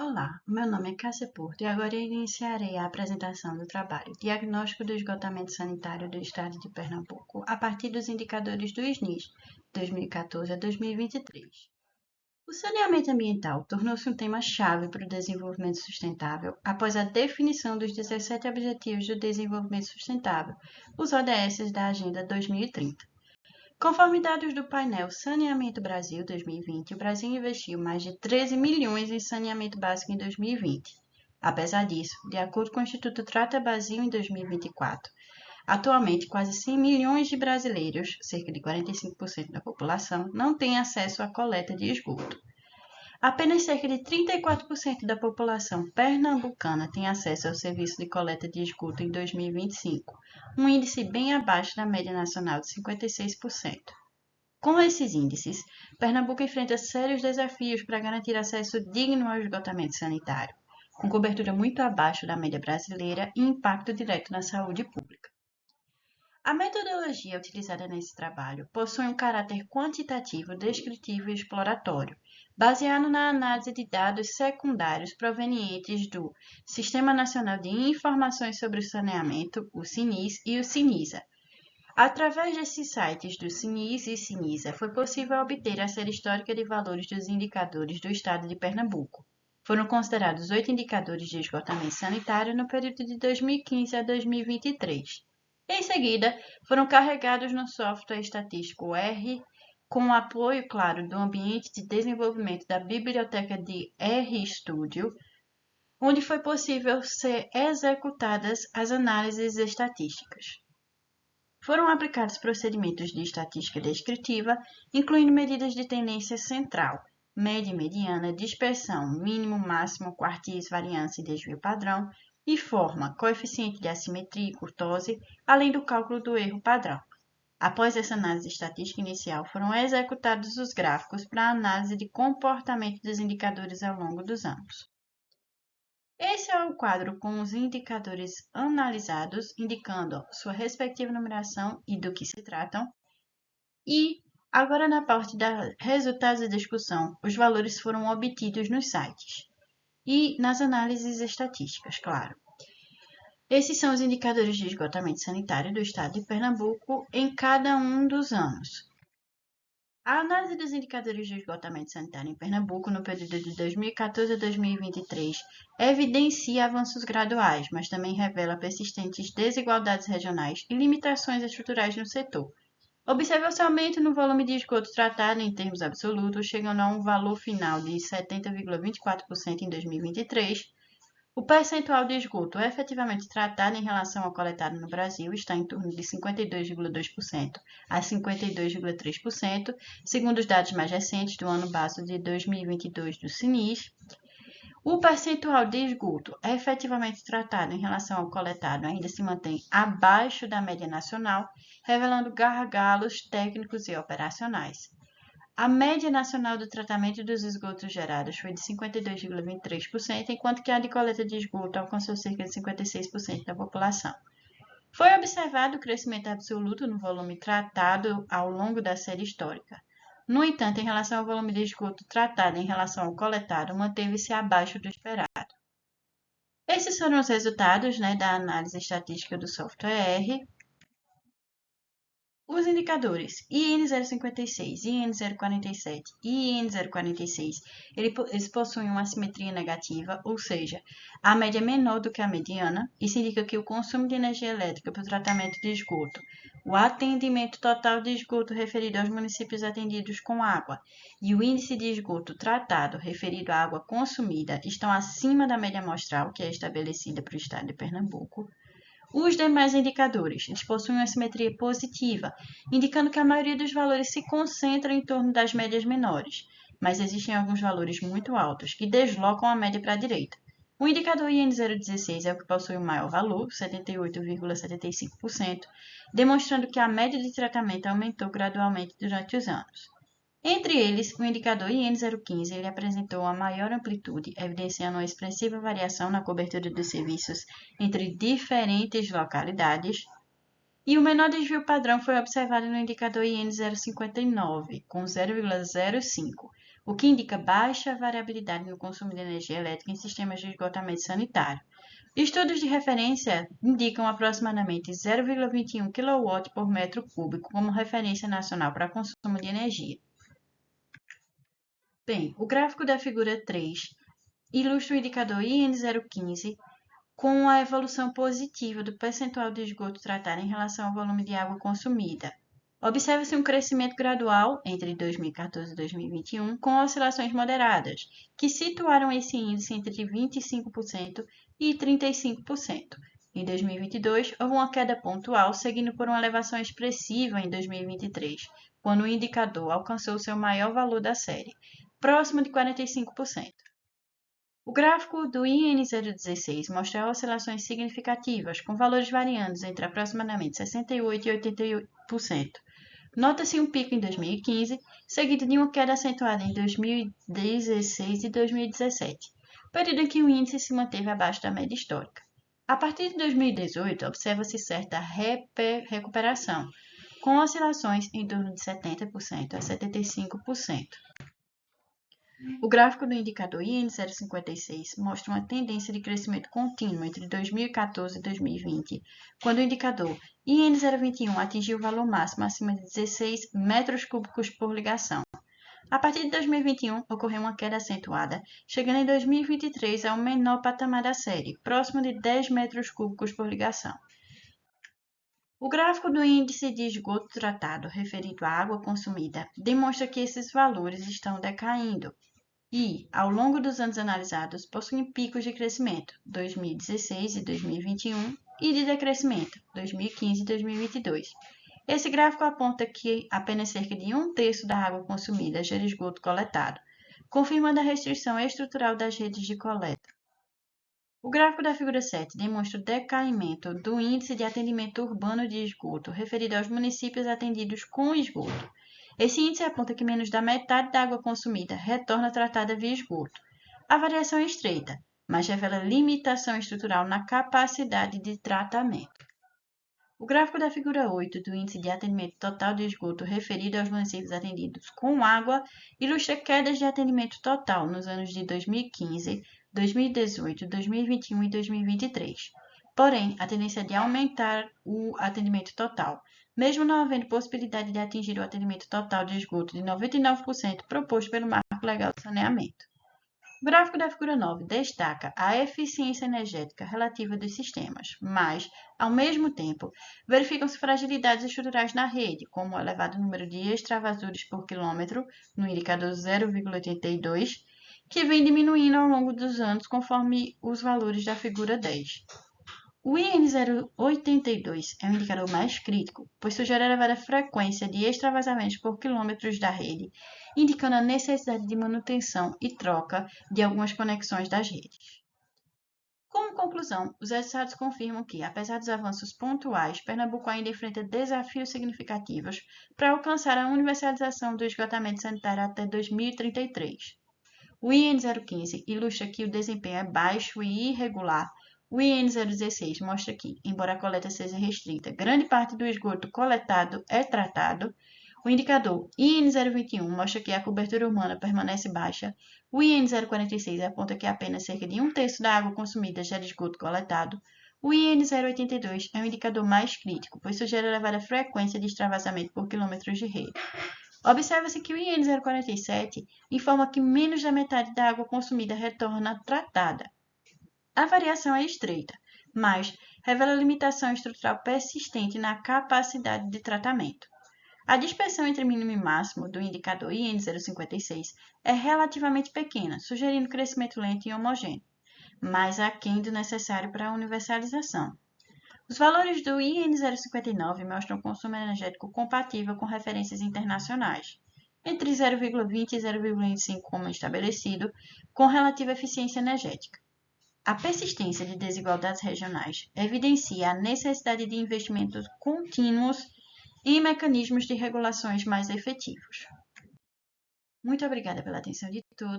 Olá, meu nome é Cássia Porto e agora eu iniciarei a apresentação do trabalho Diagnóstico do Esgotamento Sanitário do Estado de Pernambuco a partir dos indicadores do SNIS 2014 a 2023. O saneamento ambiental tornou-se um tema-chave para o desenvolvimento sustentável após a definição dos 17 Objetivos do Desenvolvimento Sustentável, os ODS da Agenda 2030. Conforme dados do painel Saneamento Brasil 2020, o Brasil investiu mais de 13 milhões em saneamento básico em 2020. Apesar disso, de acordo com o Instituto Trata Brasil em 2024, atualmente quase 100 milhões de brasileiros, cerca de 45% da população, não têm acesso à coleta de esgoto. Apenas cerca de 34% da população pernambucana tem acesso ao serviço de coleta de esgoto em 2025, um índice bem abaixo da média nacional de 56%. Com esses índices, Pernambuco enfrenta sérios desafios para garantir acesso digno ao esgotamento sanitário, com cobertura muito abaixo da média brasileira e impacto direto na saúde pública. A metodologia utilizada nesse trabalho possui um caráter quantitativo, descritivo e exploratório, baseado na análise de dados secundários provenientes do Sistema Nacional de Informações sobre o Saneamento, o SINIS, e o SINISA. Através desses sites do SINIS e SINISA, foi possível obter a série histórica de valores dos indicadores do estado de Pernambuco. Foram considerados 8 indicadores de esgotamento sanitário no período de 2015 a 2023. Em seguida, foram carregados no software estatístico R, com o apoio, claro, do ambiente de desenvolvimento da biblioteca de RStudio, onde foi possível ser executadas as análises estatísticas. Foram aplicados procedimentos de estatística descritiva, incluindo medidas de tendência central, média e mediana, dispersão, mínimo, máximo, quartis, variância e desvio padrão, e forma, coeficiente de assimetria e curtose, além do cálculo do erro padrão. Após essa análise estatística inicial, foram executados os gráficos para a análise de comportamento dos indicadores ao longo dos anos. Esse é o quadro com os indicadores analisados, indicando sua respectiva numeração e do que se tratam. E agora na parte da resultados de discussão, os valores foram obtidos nos sites e nas análises estatísticas, claro. Esses são os indicadores de esgotamento sanitário do estado de Pernambuco em cada um dos anos. A análise dos indicadores de esgotamento sanitário em Pernambuco no período de 2014 a 2023 evidencia avanços graduais, mas também revela persistentes desigualdades regionais e limitações estruturais no setor. Observa-se aumento no volume de esgoto tratado em termos absolutos, chegando a um valor final de 70,24% em 2023. O percentual de esgoto efetivamente tratado em relação ao coletado no Brasil está em torno de 52,2% a 52,3%, segundo os dados mais recentes do ano base de 2022 do SINIS. O percentual de esgoto efetivamente tratado em relação ao coletado ainda se mantém abaixo da média nacional, revelando gargalos técnicos e operacionais. A média nacional do tratamento dos esgotos gerados foi de 52,23%, enquanto que a de coleta de esgoto alcançou cerca de 56% da população. Foi observado o crescimento absoluto no volume tratado ao longo da série histórica. No entanto, em relação ao volume de esgoto tratado em relação ao coletado, manteve-se abaixo do esperado. Esses foram os resultados da análise estatística do software R. Os indicadores IN056, IN047 e IN046, eles possuem uma assimetria negativa, ou seja, a média é menor do que a mediana. Isso indica que o consumo de energia elétrica para o tratamento de esgoto, o atendimento total de esgoto referido aos municípios atendidos com água e o índice de esgoto tratado referido à água consumida estão acima da média amostral, que é estabelecida para o estado de Pernambuco. Os demais indicadores, eles possuem uma simetria positiva, indicando que a maioria dos valores se concentra em torno das médias menores, mas existem alguns valores muito altos que deslocam a média para a direita. O indicador IN016 é o que possui o maior valor, 78,75%, demonstrando que a média de tratamento aumentou gradualmente durante os anos. Entre eles, o indicador IN015 ele apresentou a maior amplitude, evidenciando uma expressiva variação na cobertura dos serviços entre diferentes localidades, e o menor desvio padrão foi observado no indicador IN059, com 0,05. o que indica baixa variabilidade no consumo de energia elétrica em sistemas de esgotamento sanitário. Estudos de referência indicam aproximadamente 0,21 kW por metro cúbico como referência nacional para consumo de energia. Bem, o gráfico da figura 3 ilustra o indicador IN015 com a evolução positiva do percentual de esgoto tratado em relação ao volume de água consumida. Observa-se um crescimento gradual entre 2014 e 2021, com oscilações moderadas, que situaram esse índice entre 25% e 35%. Em 2022, houve uma queda pontual, seguindo por uma elevação expressiva em 2023, quando o indicador alcançou seu maior valor da série, próximo de 45%. O gráfico do IN016 mostra oscilações significativas, com valores variando entre aproximadamente 68% e 88%. Nota-se um pico em 2015, seguido de uma queda acentuada em 2016 e 2017, período em que o índice se manteve abaixo da média histórica. A partir de 2018, observa-se certa recuperação, com oscilações em torno de 70% a 75%. O gráfico do indicador IN056 mostra uma tendência de crescimento contínuo entre 2014 e 2020, quando o indicador IN021 atingiu o valor máximo acima de 16 metros cúbicos por ligação. A partir de 2021, ocorreu uma queda acentuada, chegando em 2023 ao menor patamar da série, próximo de 10 metros cúbicos por ligação. O gráfico do índice de esgoto tratado referido à água consumida demonstra que esses valores estão decaindo e, ao longo dos anos analisados, possuem picos de crescimento, 2016 e 2021, e de decrescimento, 2015 e 2022. Esse gráfico aponta que apenas cerca de 1/3 da água consumida gera esgoto coletado, confirmando a restrição estrutural das redes de coleta. O gráfico da figura 7 demonstra o decaimento do índice de atendimento urbano de esgoto referido aos municípios atendidos com esgoto. Esse índice aponta que menos da metade da água consumida retorna tratada via esgoto. A variação é estreita, mas revela limitação estrutural na capacidade de tratamento. O gráfico da figura 8 do índice de atendimento total de esgoto referido aos municípios atendidos com água ilustra quedas de atendimento total nos anos de 2015, 2018, 2021 e 2023. Porém, a tendência é de aumentar o atendimento total, mesmo não havendo possibilidade de atingir o atendimento total de esgoto de 99% proposto pelo Marco Legal de Saneamento. O gráfico da figura 9 destaca a eficiência energética relativa dos sistemas, mas, ao mesmo tempo, verificam-se fragilidades estruturais na rede, como o elevado número de extravasores por quilômetro, no indicador 0,82, que vem diminuindo ao longo dos anos conforme os valores da figura 10. O IN082 é um indicador mais crítico, pois sugere elevada frequência de extravasamentos por quilômetros da rede, indicando a necessidade de manutenção e troca de algumas conexões das redes. Como conclusão, os resultados confirmam que, apesar dos avanços pontuais, Pernambuco ainda enfrenta desafios significativos para alcançar a universalização do esgotamento sanitário até 2033. O IN015 ilustra que o desempenho é baixo e irregular. O IN016 mostra que, embora a coleta seja restrita, grande parte do esgoto coletado é tratado. O indicador IN021 mostra que a cobertura humana permanece baixa. O IN046 aponta que apenas cerca de 1/3 da água consumida gera esgoto coletado. O IN082 é um indicador mais crítico, pois sugere elevada frequência de extravasamento por quilômetros de rede. Observa-se que o IN047 informa que menos da metade da água consumida retorna tratada. A variação é estreita, mas revela limitação estrutural persistente na capacidade de tratamento. A dispersão entre mínimo e máximo do indicador IN056 é relativamente pequena, sugerindo crescimento lento e homogêneo, mas aquém do necessário para a universalização. Os valores do IN059 mostram consumo energético compatível com referências internacionais, entre 0,20 e 0,25 como estabelecido, com relativa eficiência energética. A persistência de desigualdades regionais evidencia a necessidade de investimentos contínuos em mecanismos de regulações mais efetivos. Muito obrigada pela atenção de todos.